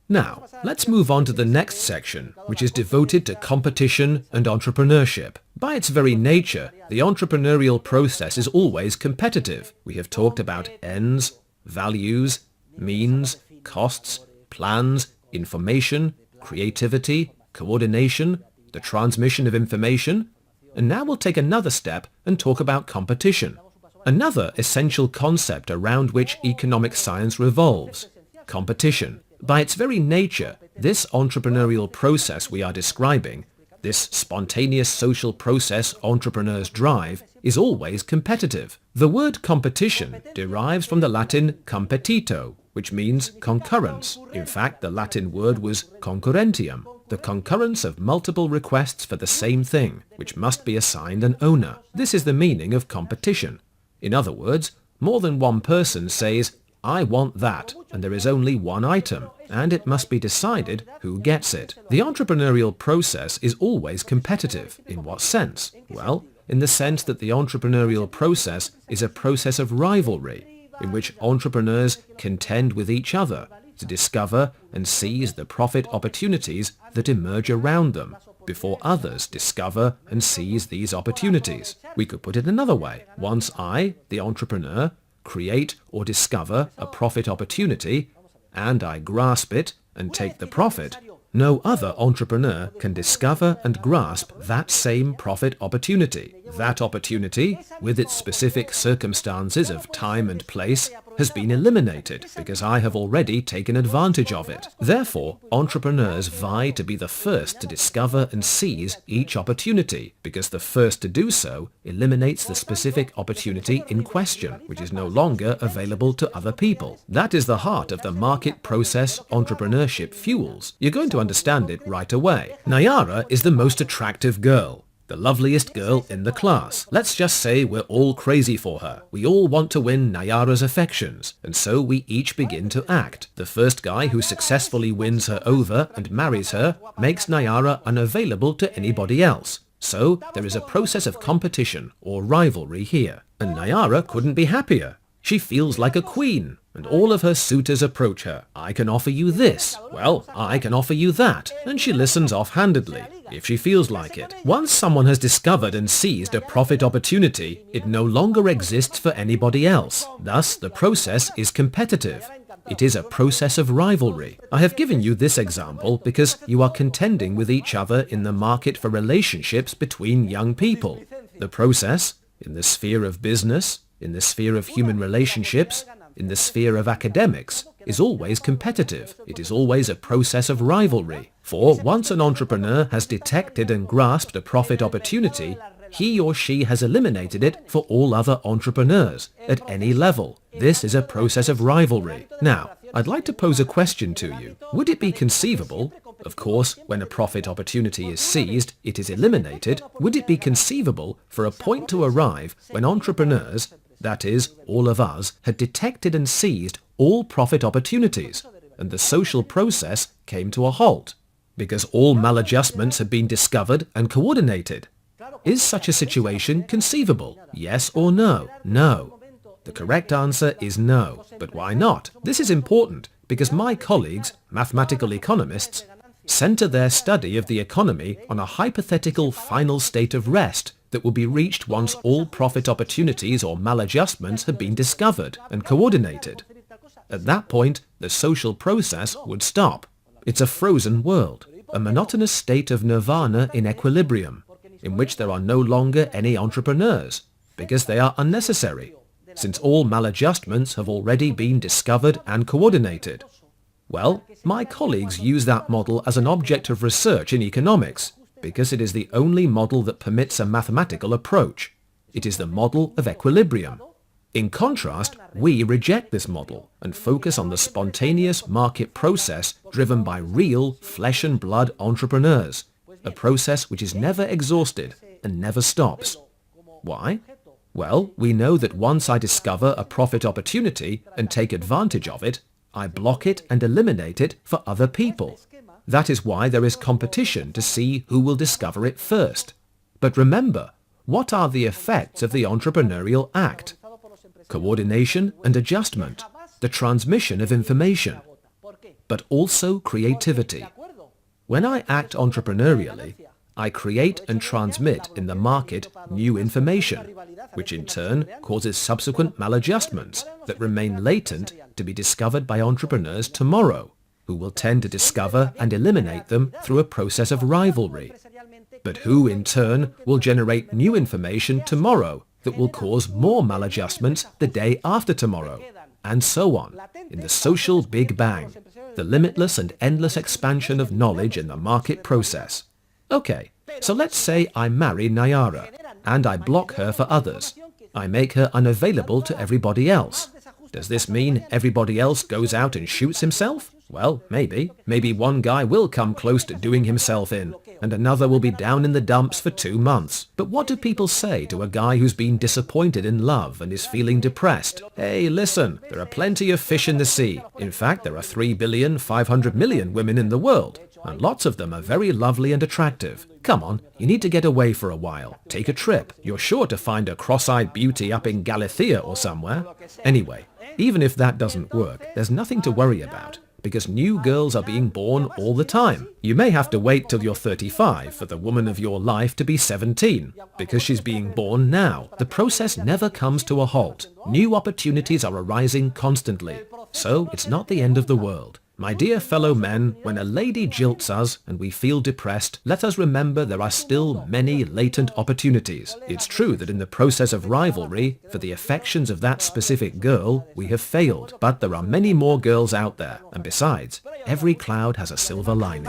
Now, let's move on to the next section, which is devoted to competition and entrepreneurship. By its very nature, the entrepreneurial process is always competitive. We have talked about ends, values, means, costs, plans, information, creativity, coordination, the transmission of information, and now we'll take another step and talk about competition. Another essential concept around which economic science revolves: competition. By its very nature, this entrepreneurial process we are describing, this spontaneous social process entrepreneurs drive, is always competitive. The word competition derives from the Latin competito, which means concurrence. In fact, the Latin word was concurrentium, the concurrence of multiple requests for the same thing, which must be assigned an owner. This is the meaning of competition. In other words, more than one person says, "I want that," and there is only one item, and it must be decided who gets it. The entrepreneurial process is always competitive. In what sense? Well, in the sense that the entrepreneurial process is a process of rivalry, in which entrepreneurs contend with each other to discover and seize the profit opportunities that emerge around them, before others discover and seize these opportunities. We could put it another way. Once I, the entrepreneur, create or discover a profit opportunity, and I grasp it and take the profit, no other entrepreneur can discover and grasp that same profit opportunity. That opportunity, with its specific circumstances of time and place, has been eliminated because I have already taken advantage of it. Therefore, entrepreneurs vie to be the first to discover and seize each opportunity, because the first to do so eliminates the specific opportunity in question, which is no longer available to other people. That is the heart of the market process entrepreneurship fuels. You're going to understand it right away. Nayara is the most attractive girl, the loveliest girl in the class. Let's just say we're all crazy for her. We all want to win Nayara's affections, and so we each begin to act. The first guy who successfully wins her over and marries her makes Nayara unavailable to anybody else. So there is a process of competition or rivalry here. And Nayara couldn't be happier. She feels like a queen, and all of her suitors approach her. "I can offer you this." "Well, I can offer you that." And she listens offhandedly, if she feels like it. Once someone has discovered and seized a profit opportunity, it no longer exists for anybody else. Thus, the process is competitive. It is a process of rivalry. I have given you this example because you are contending with each other in the market for relationships between young people. The process, in the sphere of business, in the sphere of human relationships, in the sphere of academics, is always competitive. It is always a process of rivalry. For once an entrepreneur has detected and grasped a profit opportunity, he or she has eliminated it for all other entrepreneurs at any level. This is a process of rivalry. Now, I'd like to pose a question to you. Would it be conceivable, of course, when a profit opportunity is seized, it is eliminated, would it be conceivable for a point to arrive when entrepreneurs, that is, all of us, had detected and seized all profit opportunities, and the social process came to a halt, because all maladjustments had been discovered and coordinated? Is such a situation conceivable? Yes or no? No. The correct answer is no. But why not? This is important because my colleagues, mathematical economists, center their study of the economy on a hypothetical final state of rest that will be reached once all profit opportunities or maladjustments have been discovered and coordinated. At that point, the social process would stop. It's a frozen world, a monotonous state of nirvana in equilibrium, in which there are no longer any entrepreneurs, because they are unnecessary, since all maladjustments have already been discovered and coordinated. Well, my colleagues use that model as an object of research in economics, because it is the only model that permits a mathematical approach. It is the model of equilibrium. In contrast, we reject this model and focus on the spontaneous market process driven by real flesh and blood entrepreneurs, a process which is never exhausted and never stops. Why? Well, we know that once I discover a profit opportunity and take advantage of it, I block it and eliminate it for other people. That is why there is competition to see who will discover it first. But remember, what are the effects of the entrepreneurial act? Coordination and adjustment, the transmission of information. but also creativity. When I act entrepreneurially, I create and transmit in the market new information, which in turn causes subsequent maladjustments that remain latent to be discovered by entrepreneurs tomorrow, who will tend to discover and eliminate them through a process of rivalry, but who in turn will generate new information tomorrow that will cause more maladjustments the day after tomorrow, and so on, in the social Big Bang, the limitless and endless expansion of knowledge in the market process. Okay, so let's say I marry Nayara, and I block her for others. I make her unavailable to everybody else. Does this mean everybody else goes out and shoots himself? Well, maybe. Maybe one guy will come close to doing himself in, and another will be down in the dumps for 2 months. But what do people say to a guy who's been disappointed in love and is feeling depressed? Hey, listen, there are plenty of fish in the sea. In fact, there are 3,500,000,000 women in the world, and lots of them are very lovely and attractive. Come on, you need to get away for a while. Take a trip. You're sure to find a cross-eyed beauty up in Galicia or somewhere. Anyway, even if that doesn't work, there's nothing to worry about, because new girls are being born all the time. You may have to wait till you're 35 for the woman of your life to be 17, because she's being born now. The process never comes to a halt. New opportunities are arising constantly, so it's not the end of the world. My dear fellow men, when a lady jilts us and we feel depressed, let us remember there are still many latent opportunities. It's true that in the process of rivalry, for the affections of that specific girl, we have failed. But there are many more girls out there. And besides, every cloud has a silver lining.